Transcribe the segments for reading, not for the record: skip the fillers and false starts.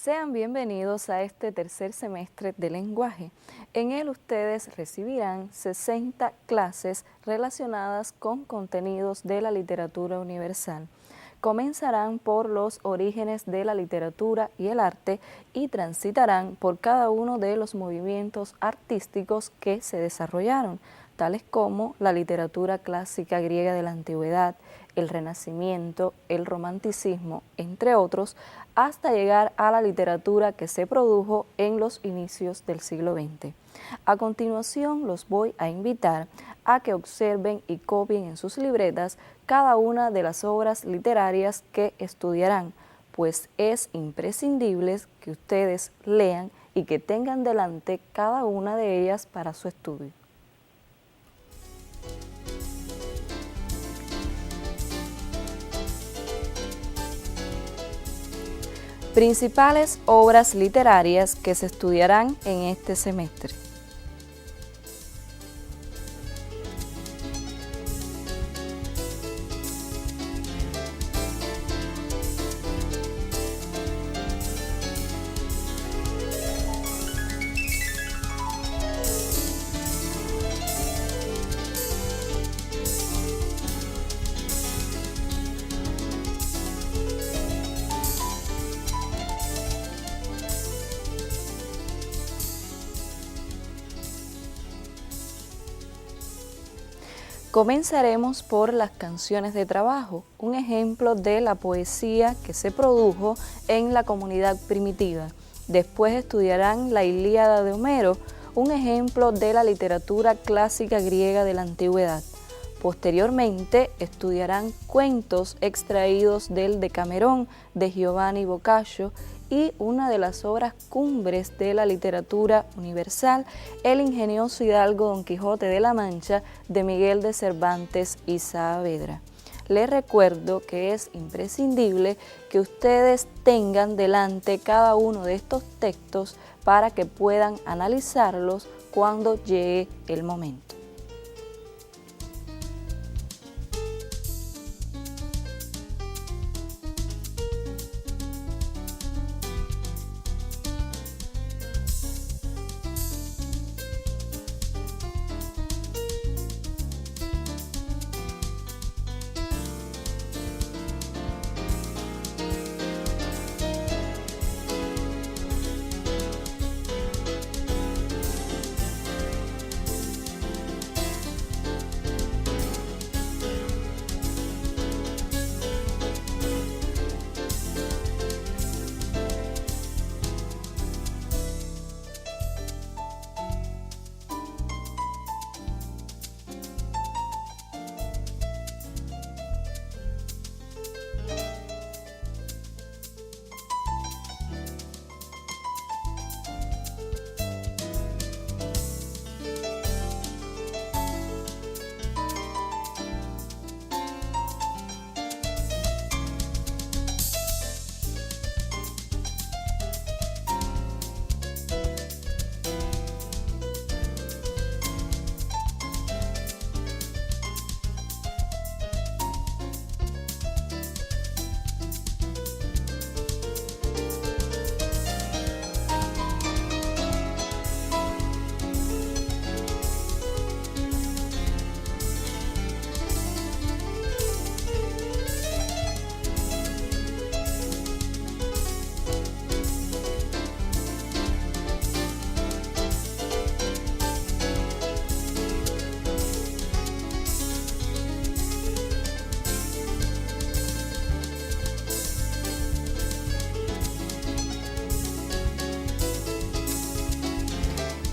Sean bienvenidos a este tercer semestre de lenguaje. En él ustedes recibirán 60 clases relacionadas con contenidos de la literatura universal. Comenzarán por los orígenes de la literatura y el arte y transitarán por cada uno de los movimientos artísticos que se desarrollaron, tales como la literatura clásica griega de la antigüedad, el Renacimiento, el Romanticismo, entre otros, hasta llegar a la literatura que se produjo en los inicios del siglo XX. A continuación, los voy a invitar a que observen y copien en sus libretas cada una de las obras literarias que estudiarán, pues es imprescindible que ustedes lean y que tengan delante cada una de ellas para su estudio. Principales obras literarias que se estudiarán en este semestre. Comenzaremos por las canciones de trabajo, un ejemplo de la poesía que se produjo en la comunidad primitiva. Después estudiarán la Ilíada de Homero, un ejemplo de la literatura clásica griega de la antigüedad. Posteriormente estudiarán cuentos extraídos del Decamerón de Giovanni Boccaccio y una de las obras cumbres de la literatura universal, el ingenioso hidalgo Don Quijote de la Mancha de Miguel de Cervantes y Saavedra. Les recuerdo que es imprescindible que ustedes tengan delante cada uno de estos textos para que puedan analizarlos cuando llegue el momento.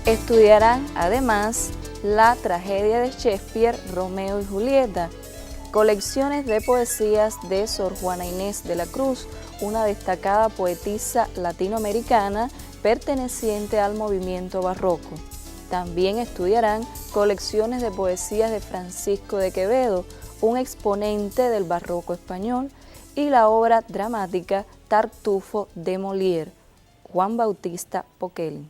Estudiarán además la tragedia de Shakespeare, Romeo y Julieta, colecciones de poesías de Sor Juana Inés de la Cruz, una destacada poetisa latinoamericana perteneciente al movimiento barroco. También estudiarán colecciones de poesías de Francisco de Quevedo, un exponente del barroco español, y la obra dramática Tartufo de Molière, Juan Bautista Poquelin.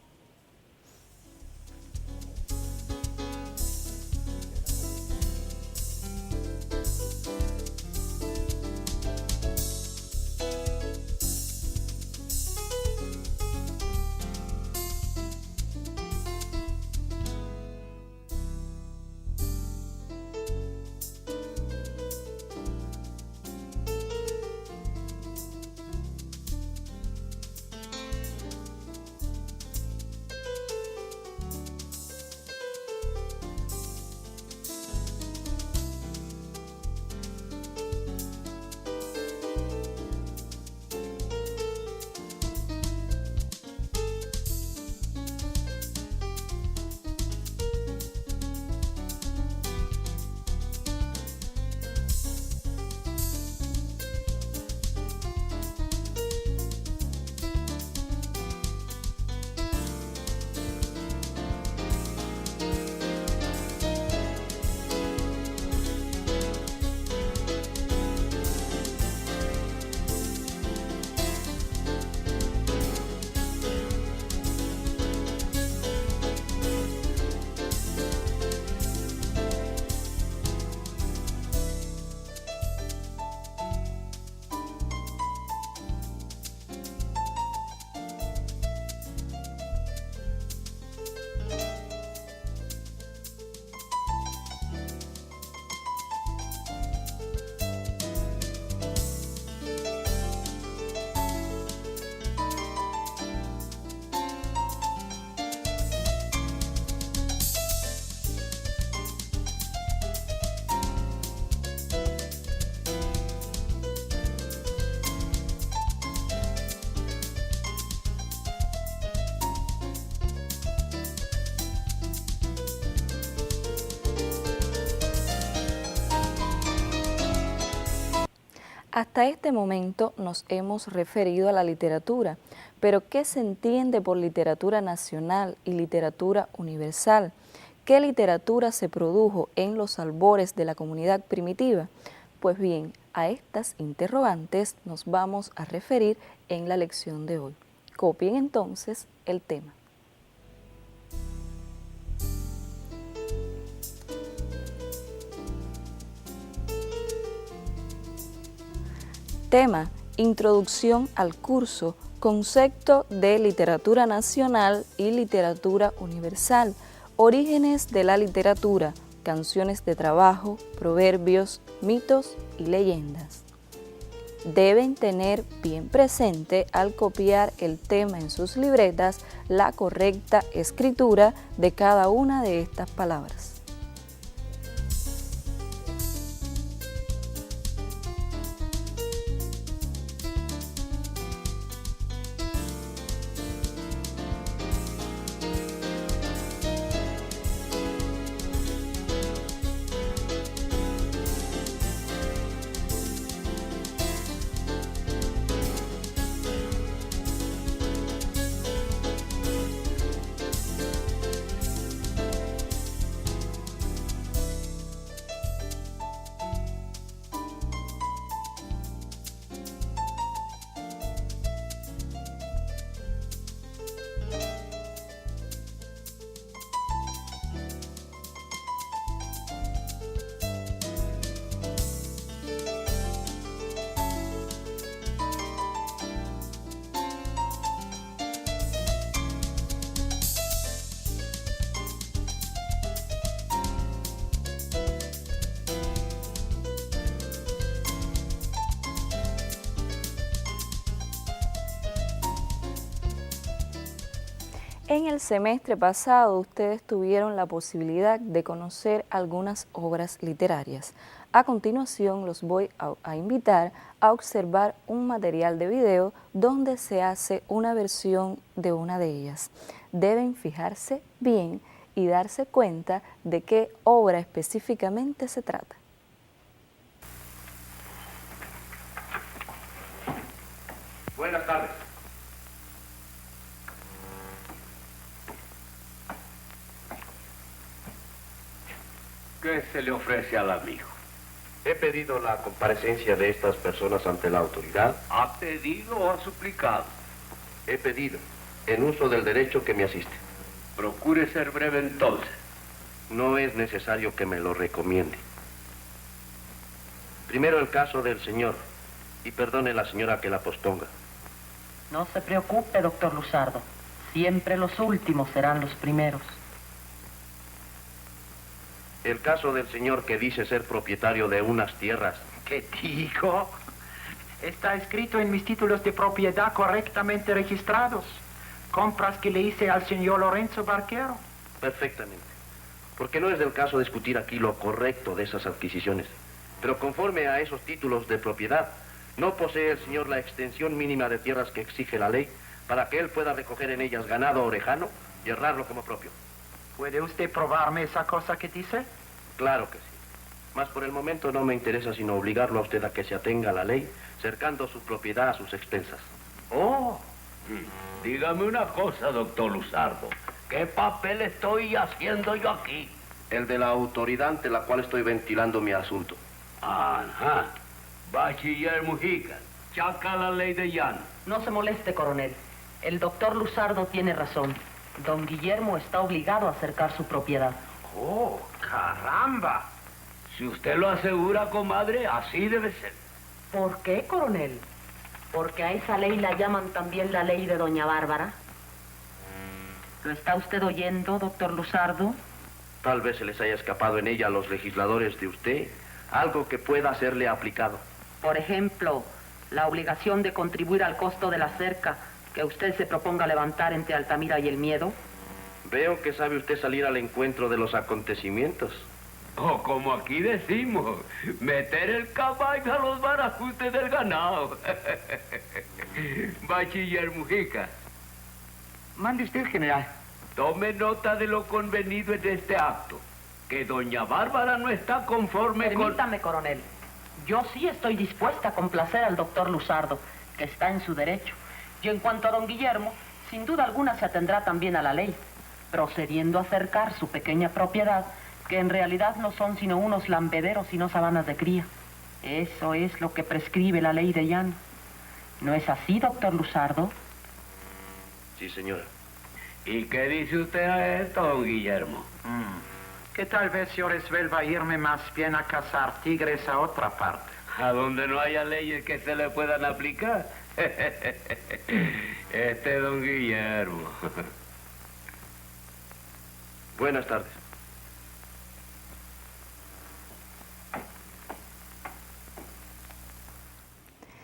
Hasta este momento nos hemos referido a la literatura, pero ¿qué se entiende por literatura nacional y literatura universal? ¿Qué literatura se produjo en los albores de la comunidad primitiva? Pues bien, a estas interrogantes nos vamos a referir en la lección de hoy. Copien entonces el tema. Tema: Introducción al curso, concepto de literatura nacional y literatura universal, orígenes de la literatura, canciones de trabajo, proverbios, mitos y leyendas. Deben tener bien presente al copiar el tema en sus libretas la correcta escritura de cada una de estas palabras. En el semestre pasado ustedes tuvieron la posibilidad de conocer algunas obras literarias. A continuación los voy a invitar a observar un material de video donde se hace una versión de una de ellas. Deben fijarse bien y darse cuenta de qué obra específicamente se trata. Buenas tardes. ¿Qué se le ofrece al amigo? He pedido la comparecencia de estas personas ante la autoridad. ¿Ha pedido o ha suplicado? He pedido, en uso del derecho que me asiste. Procure ser breve entonces. No es necesario que me lo recomiende. Primero el caso del señor, y perdone la señora que la posponga. No se preocupe, doctor Luzardo. Siempre los últimos serán los primeros. El caso del señor que dice ser propietario de unas tierras. ¿Qué digo? Está escrito en mis títulos de propiedad correctamente registrados. Compras que le hice al señor Lorenzo Barquero. Perfectamente. Porque no es del caso discutir aquí lo correcto de esas adquisiciones. Pero conforme a esos títulos de propiedad, ¿no posee el señor la extensión mínima de tierras que exige la ley para que él pueda recoger en ellas ganado orejano y errarlo como propio? ¿Puede usted probarme esa cosa que dice? Claro que sí. Mas por el momento no me interesa sino obligarlo a usted a que se atenga a la ley, cercando su propiedad a sus expensas. Oh, dígame una cosa, doctor Luzardo. ¿Qué papel estoy haciendo yo aquí? El de la autoridad ante la cual estoy ventilando mi asunto. Ajá. Bachiller Mujica, chaca la ley de llano. No se moleste, coronel. El doctor Luzardo tiene razón. Don Guillermo está obligado a cercar su propiedad. Oh, caramba. Si usted lo asegura, comadre, así debe ser. ¿Por qué, coronel? ¿Porque a esa ley la llaman también la ley de doña Bárbara? ¿Lo está usted oyendo, doctor Luzardo? Tal vez se les haya escapado en ella a los legisladores de usted algo que pueda serle aplicado. Por ejemplo, la obligación de contribuir al costo de la cerca que usted se proponga levantar entre Altamira y El Miedo. Veo que sabe usted salir al encuentro de los acontecimientos. O como aquí decimos, meter el caballo a los barajustes del ganado. Bachiller Mujica. Mande usted, general. Tome nota de lo convenido en este acto. Que doña Bárbara no está conforme Permítame, coronel. Yo sí estoy dispuesta a complacer al doctor Luzardo, que está en su derecho. Y en cuanto a don Guillermo, sin duda alguna se atendrá también a la ley, procediendo a acercar su pequeña propiedad, que en realidad no son sino unos lambederos y no sabanas de cría. Eso es lo que prescribe la ley de llano. ¿No es así, doctor Luzardo? Sí, señora. ¿Y qué dice usted a esto, don Guillermo? Que tal vez yo resuelva irme más bien a cazar tigres a otra parte. A donde no haya leyes que se le puedan aplicar. Don Guillermo. Buenas tardes.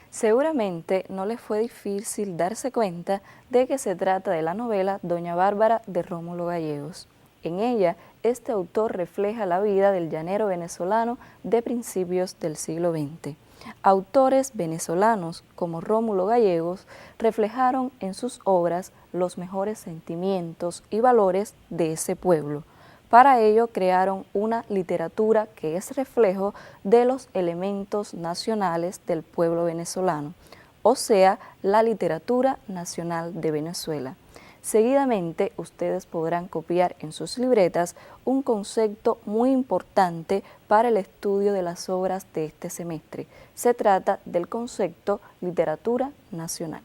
Seguramente no les fue difícil darse cuenta de que se trata de la novela Doña Bárbara de Rómulo Gallegos. En ella, este autor refleja la vida del llanero venezolano de principios del siglo XX. Autores venezolanos como Rómulo Gallegos reflejaron en sus obras los mejores sentimientos y valores de ese pueblo. Para ello crearon una literatura que es reflejo de los elementos nacionales del pueblo venezolano, o sea, la literatura nacional de Venezuela. Seguidamente, ustedes podrán copiar en sus libretas un concepto muy importante para el estudio de las obras de este semestre. Se trata del concepto literatura nacional.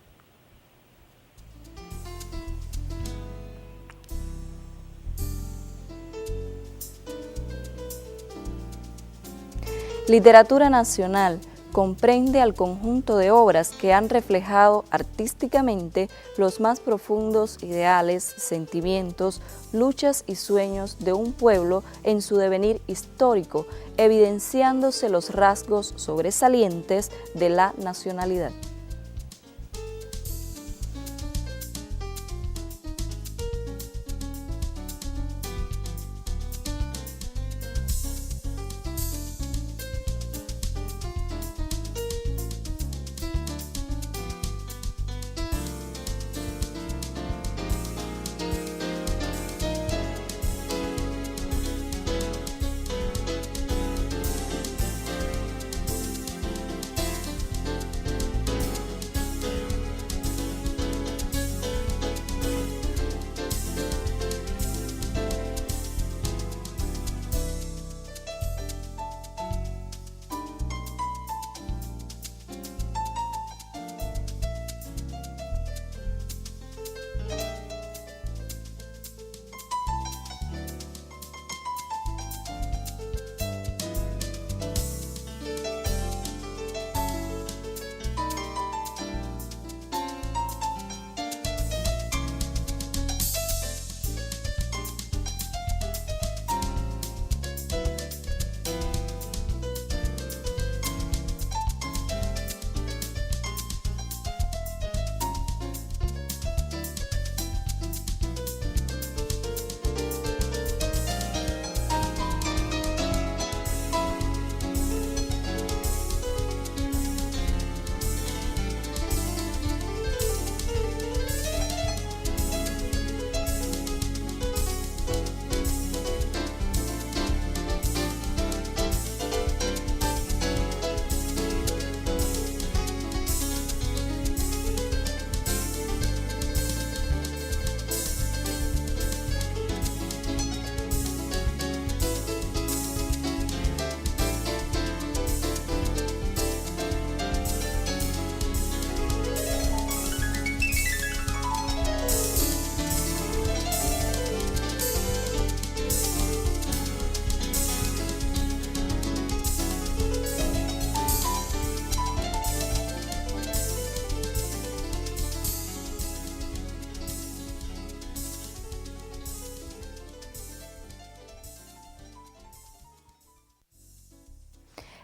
Literatura nacional comprende al conjunto de obras que han reflejado artísticamente los más profundos ideales, sentimientos, luchas y sueños de un pueblo en su devenir histórico, evidenciándose los rasgos sobresalientes de la nacionalidad.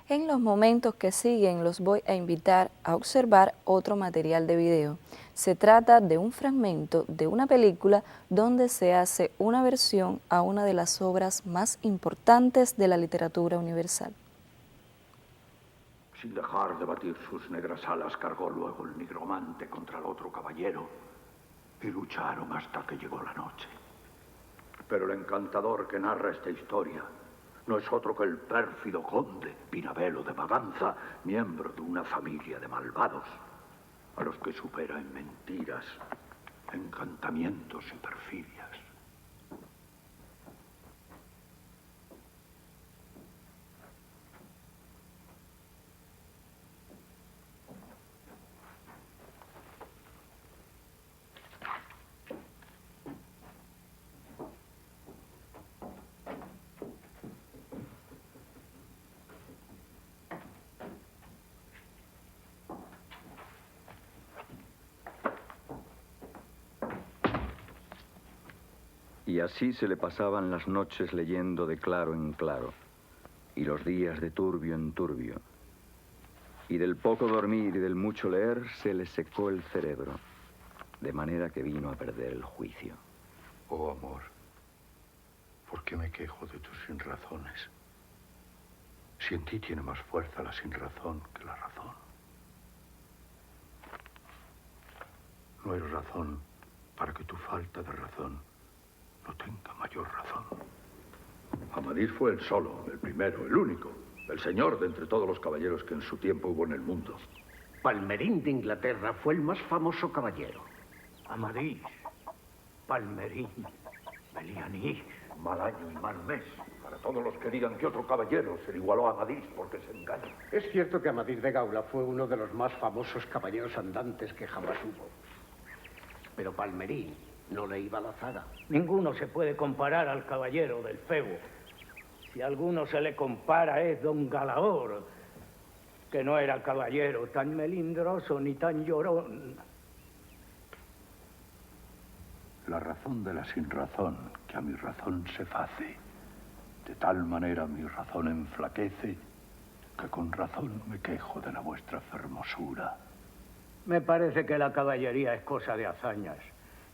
En los momentos que siguen los voy a invitar a observar otro material de video. Se trata de un fragmento de una película donde se hace una versión a una de las obras más importantes de la literatura universal. Sin dejar de batir sus negras alas, cargó luego el nigromante contra el otro caballero y lucharon hasta que llegó la noche. Pero el encantador que narra esta historia no es otro que el pérfido conde Pinabelo de Maganza, miembro de una familia de malvados, a los que supera en mentiras, encantamientos y perfidias. Y así se le pasaban las noches leyendo de claro en claro, y los días de turbio en turbio. Y del poco dormir y del mucho leer se le secó el cerebro, de manera que vino a perder el juicio. Oh, amor, ¿por qué me quejo de tus sinrazones? Si en ti tiene más fuerza la sinrazón que la razón. No hay razón para que tu falta de razón no tenga mayor razón. Amadís fue el solo, el primero, el único, el señor de entre todos los caballeros que en su tiempo hubo en el mundo. Palmerín de Inglaterra fue el más famoso caballero. Amadís, Palmerín, Melianí. Mal año y mal mes para todos los que digan que otro caballero se le igualó a Amadís porque se engaña. Es cierto que Amadís de Gaula fue uno de los más famosos caballeros andantes que jamás hubo. Pero Palmerín no le iba a la zaga. Ninguno se puede comparar al caballero del Febo. Si a alguno se le compara es don Galaor, que no era caballero tan melindroso ni tan llorón. La razón de la sinrazón que a mi razón se face, de tal manera mi razón enflaquece, que con razón me quejo de la vuestra fermosura. Me parece que la caballería es cosa de hazañas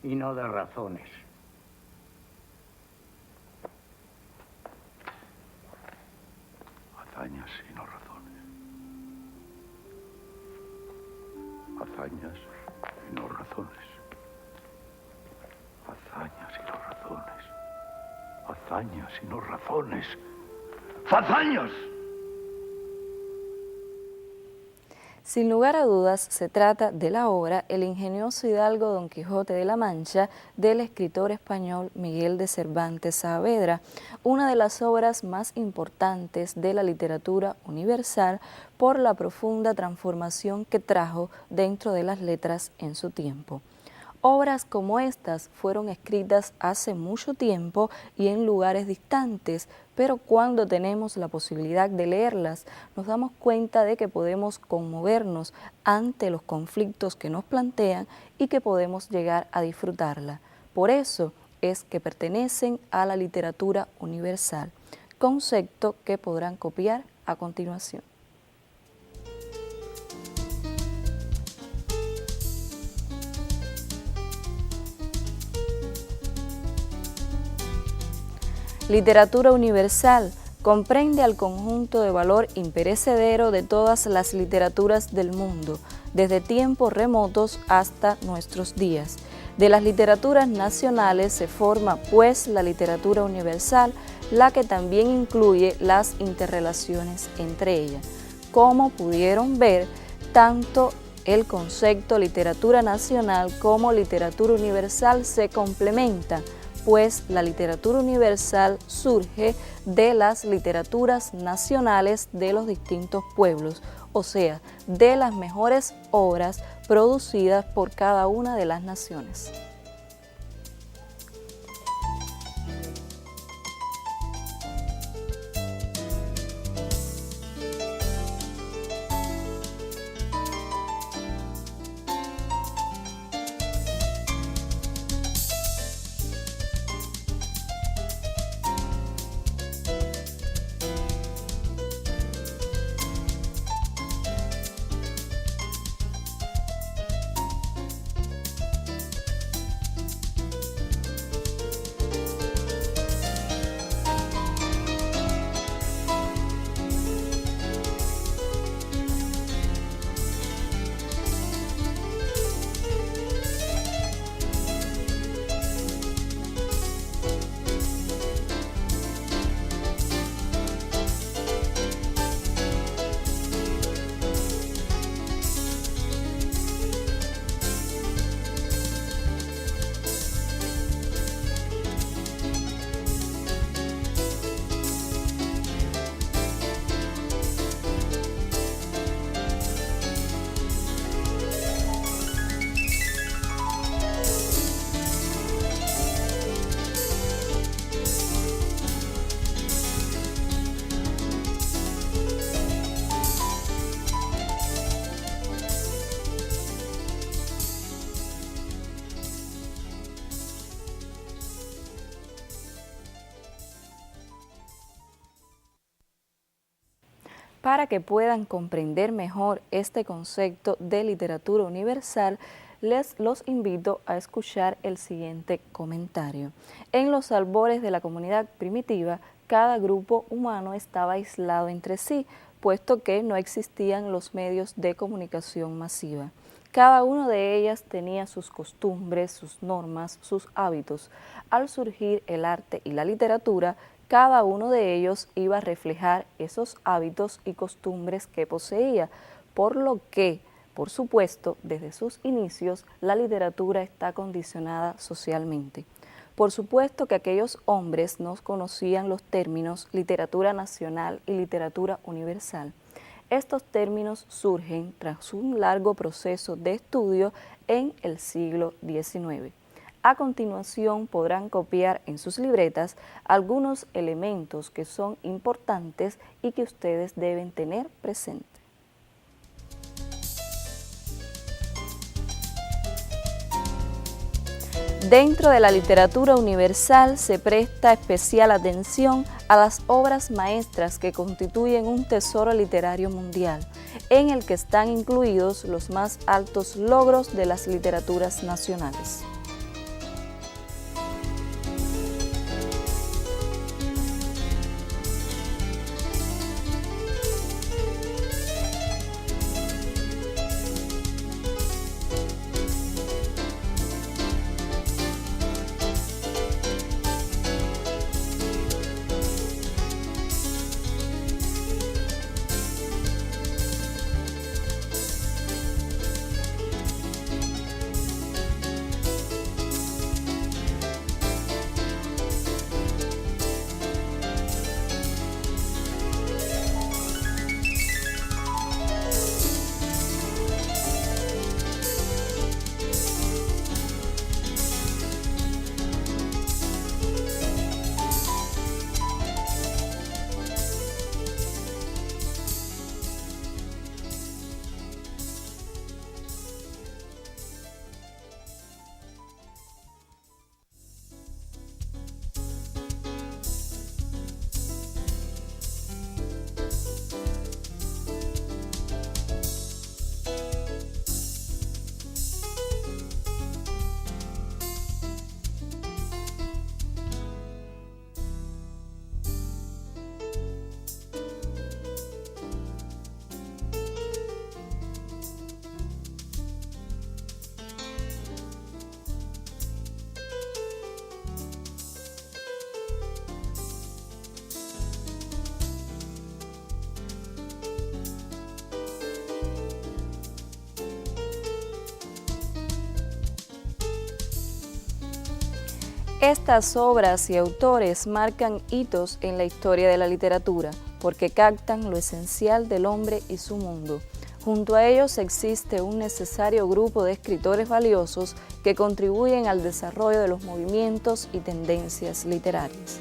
y no de razones. Hazañas y no razones. Hazañas y no razones. Hazañas y no razones. Hazañas y no razones. ¡Hazañas! Sin lugar a dudas, se trata de la obra El ingenioso hidalgo Don Quijote de la Mancha del escritor español Miguel de Cervantes Saavedra, una de las obras más importantes de la literatura universal por la profunda transformación que trajo dentro de las letras en su tiempo. Obras como estas fueron escritas hace mucho tiempo y en lugares distantes, pero cuando tenemos la posibilidad de leerlas, nos damos cuenta de que podemos conmovernos ante los conflictos que nos plantean y que podemos llegar a disfrutarla. Por eso es que pertenecen a la literatura universal, concepto que podrán copiar a continuación. Literatura universal comprende al conjunto de valor imperecedero de todas las literaturas del mundo, desde tiempos remotos hasta nuestros días. De las literaturas nacionales se forma, pues, la literatura universal, la que también incluye las interrelaciones entre ellas. Como pudieron ver, tanto el concepto literatura nacional como literatura universal se complementan, pues la literatura universal surge de las literaturas nacionales de los distintos pueblos, o sea, de las mejores obras producidas por cada una de las naciones. Para que puedan comprender mejor este concepto de literatura universal, los invito a escuchar el siguiente comentario. En los albores de la comunidad primitiva, cada grupo humano estaba aislado entre sí, puesto que no existían los medios de comunicación masiva. Cada una de ellas tenía sus costumbres, sus normas, sus hábitos. Al surgir el arte y la literatura, cada uno de ellos iba a reflejar esos hábitos y costumbres que poseía, por lo que, por supuesto, desde sus inicios, la literatura está condicionada socialmente. Por supuesto que aquellos hombres no conocían los términos literatura nacional y literatura universal. Estos términos surgen tras un largo proceso de estudio en el siglo XIX. A continuación podrán copiar en sus libretas algunos elementos que son importantes y que ustedes deben tener presente. Dentro de la literatura universal se presta especial atención a las obras maestras que constituyen un tesoro literario mundial, en el que están incluidos los más altos logros de las literaturas nacionales. Estas obras y autores marcan hitos en la historia de la literatura porque captan lo esencial del hombre y su mundo. Junto a ellos existe un necesario grupo de escritores valiosos que contribuyen al desarrollo de los movimientos y tendencias literarias.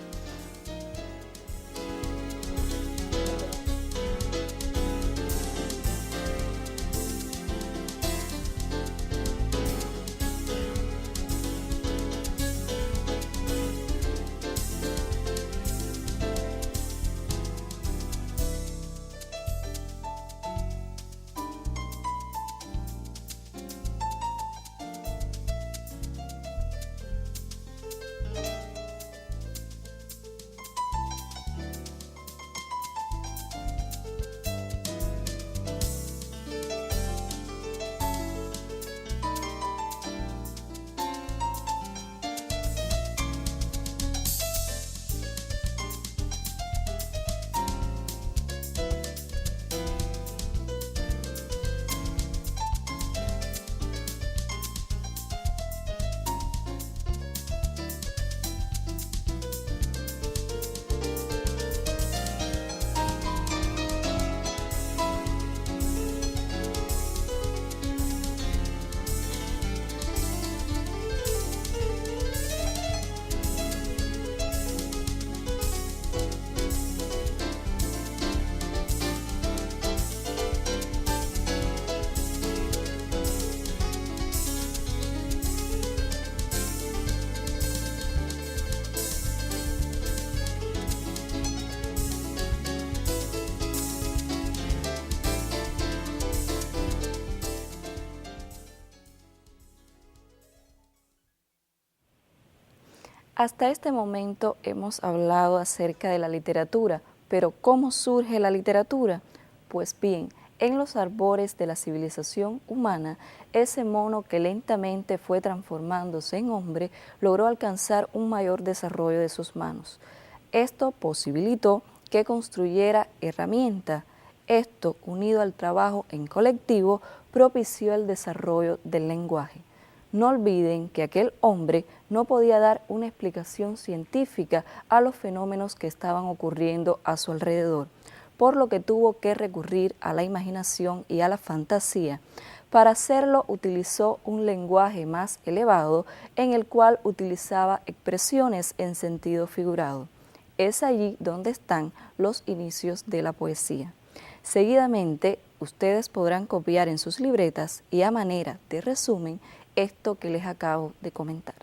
Hasta este momento hemos hablado acerca de la literatura, pero ¿cómo surge la literatura? Pues bien, en los albores de la civilización humana, ese mono que lentamente fue transformándose en hombre logró alcanzar un mayor desarrollo de sus manos. Esto posibilitó que construyera herramientas. Esto, unido al trabajo en colectivo, propició el desarrollo del lenguaje. No olviden que aquel hombre no podía dar una explicación científica a los fenómenos que estaban ocurriendo a su alrededor, por lo que tuvo que recurrir a la imaginación y a la fantasía. Para hacerlo utilizó un lenguaje más elevado en el cual utilizaba expresiones en sentido figurado. Es allí donde están los inicios de la poesía. Seguidamente, ustedes podrán copiar en sus libretas y a manera de resumen esto que les acabo de comentar.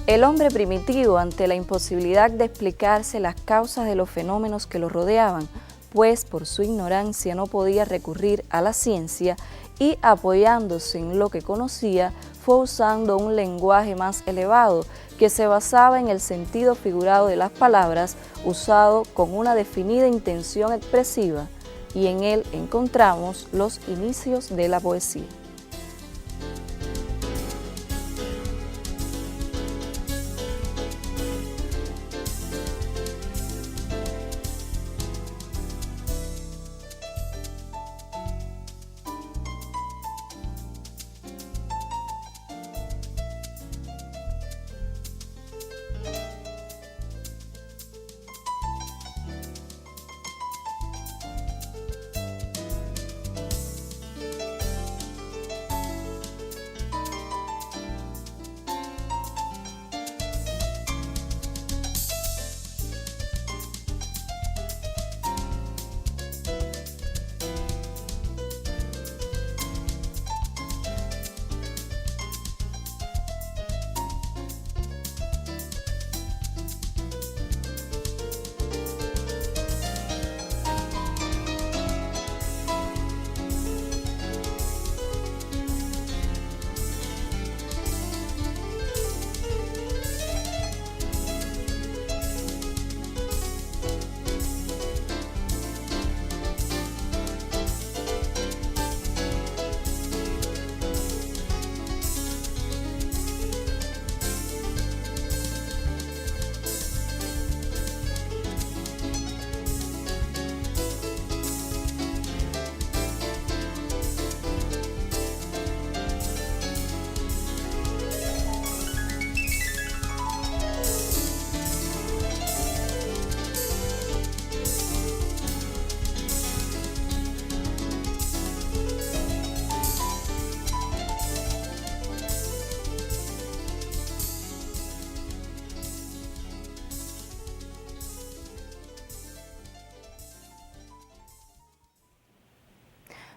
El hombre primitivo, ante la imposibilidad de explicarse las causas de los fenómenos que lo rodeaban, pues por su ignorancia no podía recurrir a la ciencia y apoyándose en lo que conocía, fue usando un lenguaje más elevado que se basaba en el sentido figurado de las palabras, usado con una definida intención expresiva, y en él encontramos los inicios de la poesía.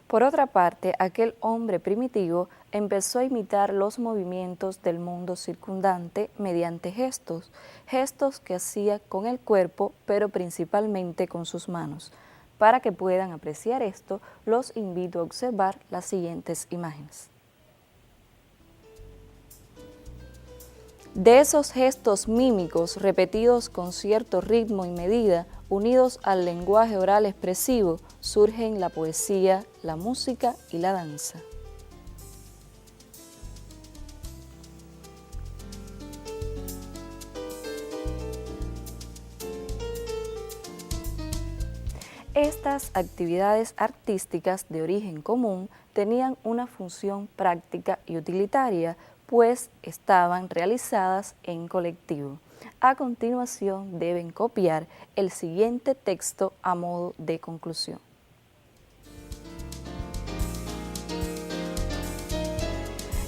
Por otra parte, aquel hombre primitivo empezó a imitar los movimientos del mundo circundante mediante gestos, gestos que hacía con el cuerpo, pero principalmente con sus manos. Para que puedan apreciar esto, los invito a observar las siguientes imágenes. De esos gestos mímicos repetidos con cierto ritmo y medida, unidos al lenguaje oral expresivo, surgen la poesía, la música y la danza. Estas actividades artísticas de origen común tenían una función práctica y utilitaria, pues estaban realizadas en colectivo. A continuación deben copiar el siguiente texto a modo de conclusión.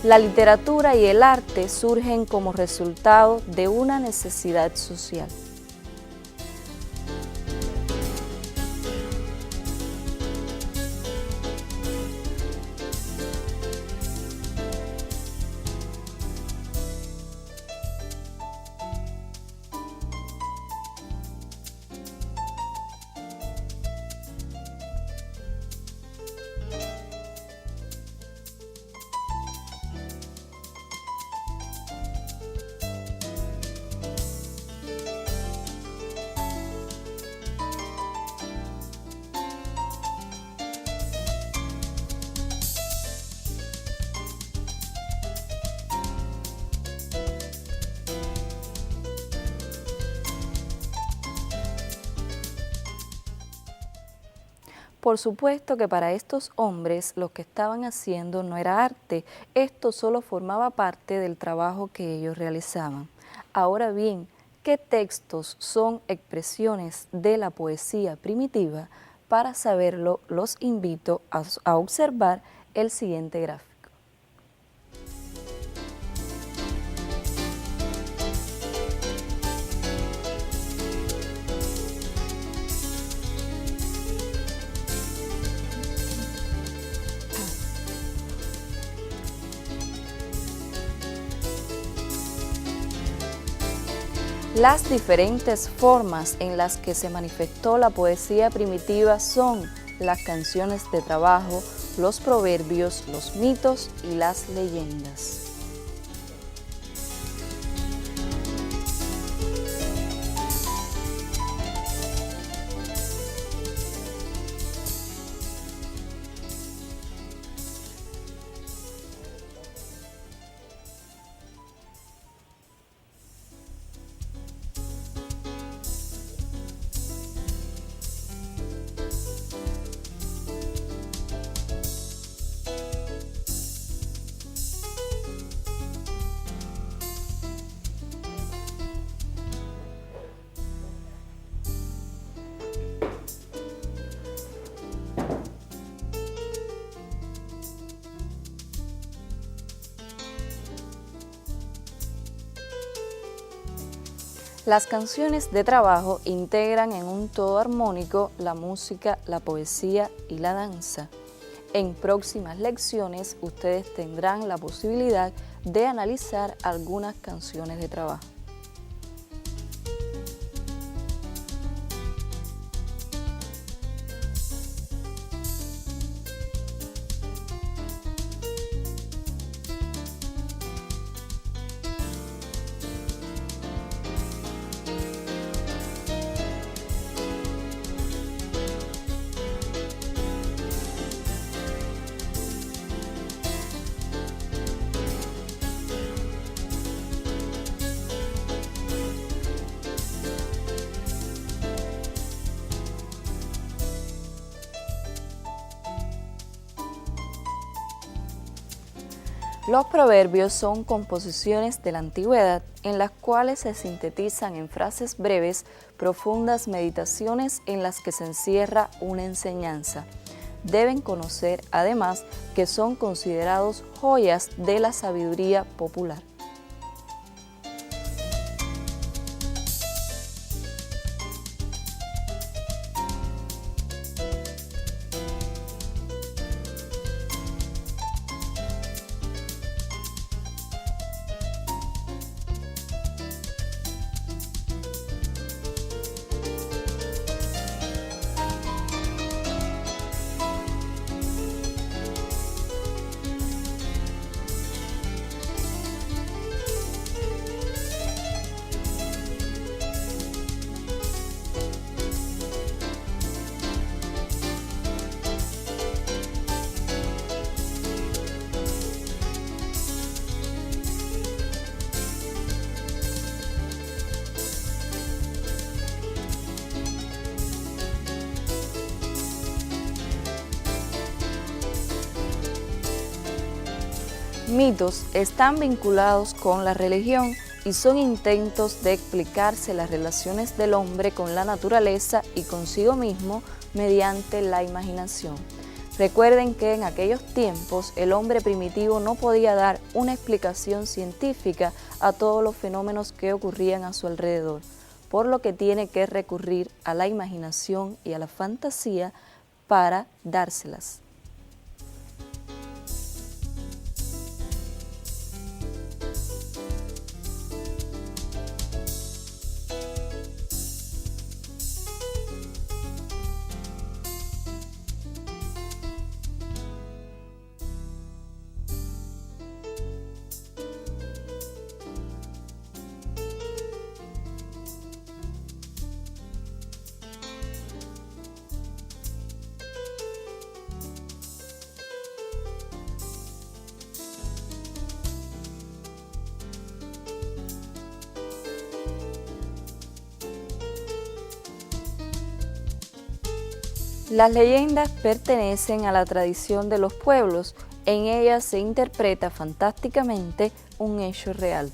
La literatura y el arte surgen como resultado de una necesidad social. Por supuesto que para estos hombres lo que estaban haciendo no era arte, esto solo formaba parte del trabajo que ellos realizaban. Ahora bien, ¿qué textos son expresiones de la poesía primitiva? Para saberlo, los invito a observar el siguiente gráfico. Las diferentes formas en las que se manifestó la poesía primitiva son las canciones de trabajo, los proverbios, los mitos y las leyendas. Las canciones de trabajo integran en un todo armónico la música, la poesía y la danza. En próximas lecciones ustedes tendrán la posibilidad de analizar algunas canciones de trabajo. Los proverbios son composiciones de la antigüedad en las cuales se sintetizan en frases breves, profundas meditaciones en las que se encierra una enseñanza. Deben conocer, además, que son considerados joyas de la sabiduría popular. Mitos están vinculados con la religión y son intentos de explicarse las relaciones del hombre con la naturaleza y consigo mismo mediante la imaginación. Recuerden que en aquellos tiempos el hombre primitivo no podía dar una explicación científica a todos los fenómenos que ocurrían a su alrededor, por lo que tiene que recurrir a la imaginación y a la fantasía para dárselas. Las leyendas pertenecen a la tradición de los pueblos. En ellas se interpreta fantásticamente un hecho real.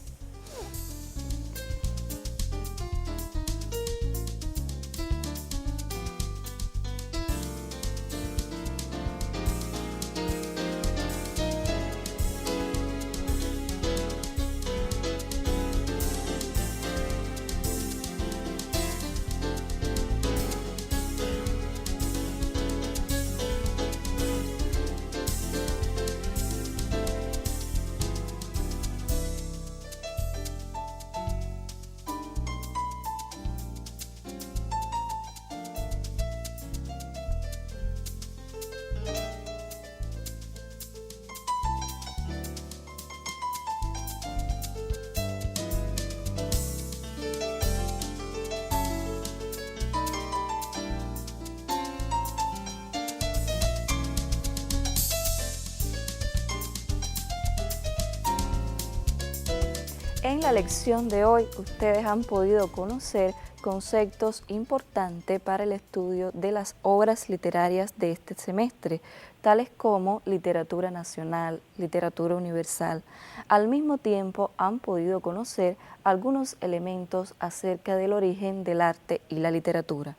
En la lección de hoy, ustedes han podido conocer conceptos importantes para el estudio de las obras literarias de este semestre, tales como literatura nacional, literatura universal. Al mismo tiempo, han podido conocer algunos elementos acerca del origen del arte y la literatura.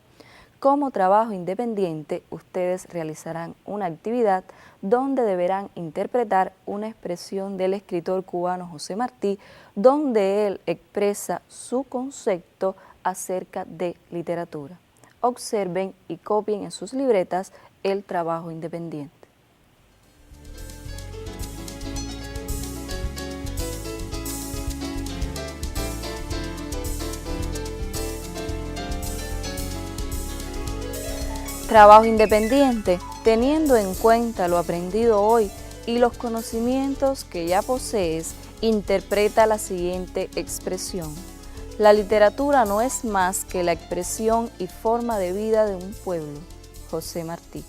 Como trabajo independiente, ustedes realizarán una actividad donde deberán interpretar una expresión del escritor cubano José Martí, donde él expresa su concepto acerca de literatura. Observen y copien en sus libretas el trabajo independiente. Trabajo independiente, teniendo en cuenta lo aprendido hoy y los conocimientos que ya posees, interpreta la siguiente expresión. La literatura no es más que la expresión y forma de vida de un pueblo. José Martí.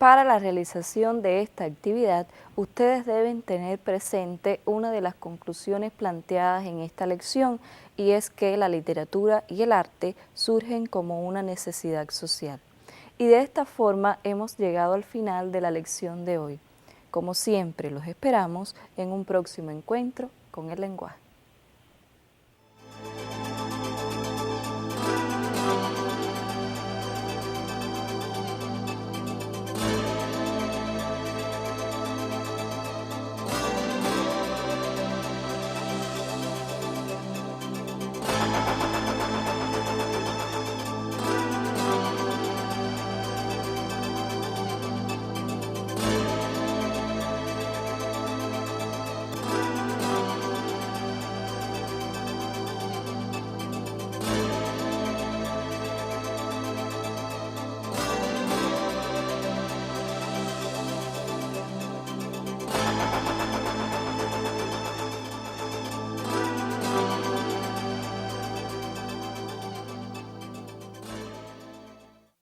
Para la realización de esta actividad, ustedes deben tener presente una de las conclusiones planteadas en esta lección, y es que la literatura y el arte surgen como una necesidad social. Y de esta forma hemos llegado al final de la lección de hoy. Como siempre, los esperamos en un próximo encuentro con el lenguaje.